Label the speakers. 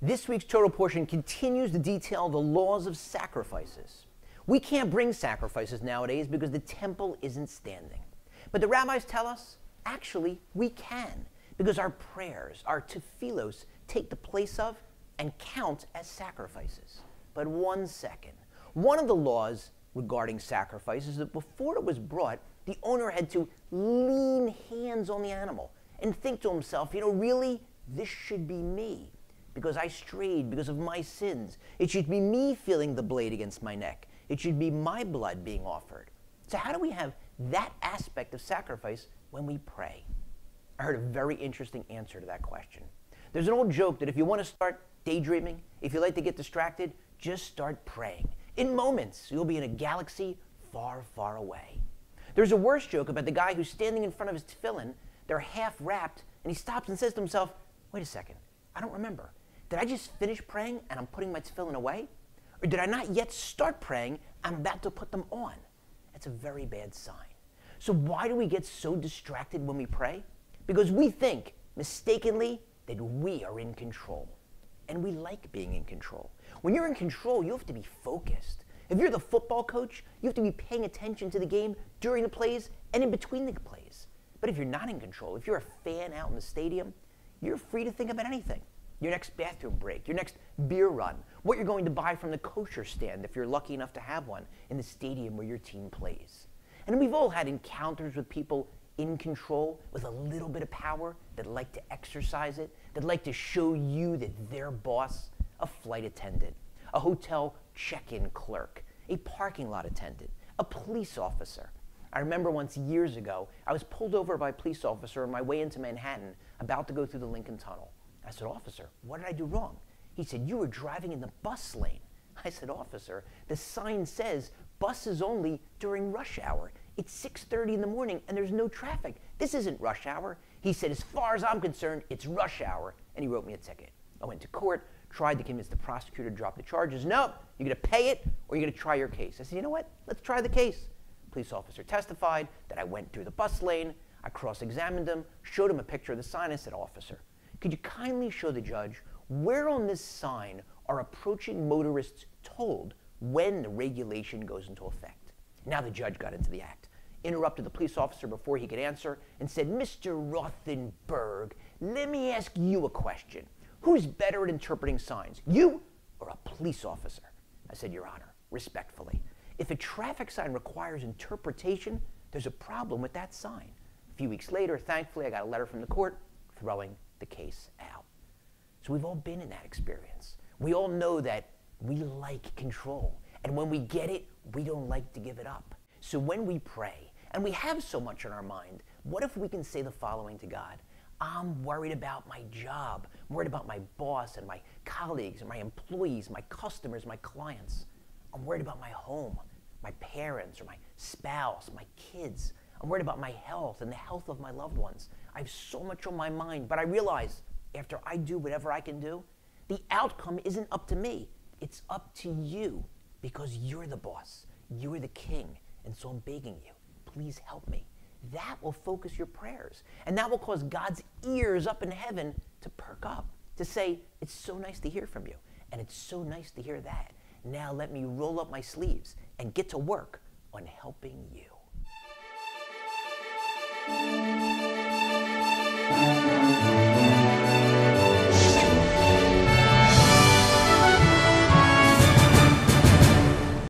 Speaker 1: This week's Torah portion continues to detail the laws of sacrifices. We can't bring sacrifices nowadays because the temple isn't standing. But the rabbis tell us, actually, we can, because our prayers, our tefillos, take the place of and count as sacrifices. But 1 second. One of the laws regarding sacrifice is that before it was brought, the owner had to lean hands on the animal and think to himself, really, this should be me because I strayed because of my sins. It should be me feeling the blade against my neck. It should be my blood being offered. So how do we have that aspect of sacrifice when we pray? I heard a very interesting answer to that question. There's an old joke that if you want to start daydreaming, if you like to get distracted, just start praying. In moments, you'll be in a galaxy far, far away. There's a worse joke about the guy who's standing in front of his tefillin. They're half wrapped, and he stops and says to himself, wait a second, I don't remember. Did I just finish praying and I'm putting my tefillin away? Or did I not yet start praying and I'm about to put them on? That's a very bad sign. So why do we get so distracted when we pray? Because we think, mistakenly, that we are in control. And we like being in control. When you're in control, you have to be focused. If you're the football coach, you have to be paying attention to the game during the plays and in between the plays. But if you're not in control, if you're a fan out in the stadium, you're free to think about anything. Your next bathroom break, your next beer run, what you're going to buy from the kosher stand if you're lucky enough to have one in the stadium where your team plays. And we've all had encounters with people in control with a little bit of power that like to exercise it, that like to show you that they're boss. A flight attendant, a hotel check-in clerk, a parking lot attendant, a police officer. I remember once years ago, I was pulled over by a police officer on my way into Manhattan, about to go through the Lincoln Tunnel. I said, officer, what did I do wrong? He said, you were driving in the bus lane. I said, officer, the sign says buses only during rush hour. It's 6:30 in the morning and there's no traffic. This isn't rush hour. He said, as far as I'm concerned, it's rush hour. And he wrote me a ticket. I went to court, tried to convince the prosecutor to drop the charges. No, you're going to pay it or you're going to try your case. I said, you know what? Let's try the case. Police officer testified that I went through the bus lane. I cross-examined him, showed him a picture of the sign. I said, officer, could you kindly show the judge where on this sign are approaching motorists told when the regulation goes into effect? Now the judge got into the act, interrupted the police officer before he could answer, and said, Mr. Rothenberg, let me ask you a question. Who's better at interpreting signs, you or a police officer? I said, Your Honor, respectfully, if a traffic sign requires interpretation, there's a problem with that sign. A few weeks later, thankfully, I got a letter from the court throwing the case out. So we've all been in that experience. We all know that we like control. And when we get it, we don't like to give it up. So when we pray, and we have so much on our mind, what if we can say the following to God? I'm worried about my job. I'm worried about my boss and my colleagues and my employees, my customers, my clients. I'm worried about my home, my parents or my spouse, my kids. I'm worried about my health and the health of my loved ones. I have so much on my mind, but I realize after I do whatever I can do, the outcome isn't up to me. It's up to you because you're the boss. You're the king. And so I'm begging you, please help me. That will focus your prayers. And that will cause God's ears up in heaven to perk up, to say, it's so nice to hear from you. And it's so nice to hear that. Now let me roll up my sleeves and get to work on helping you.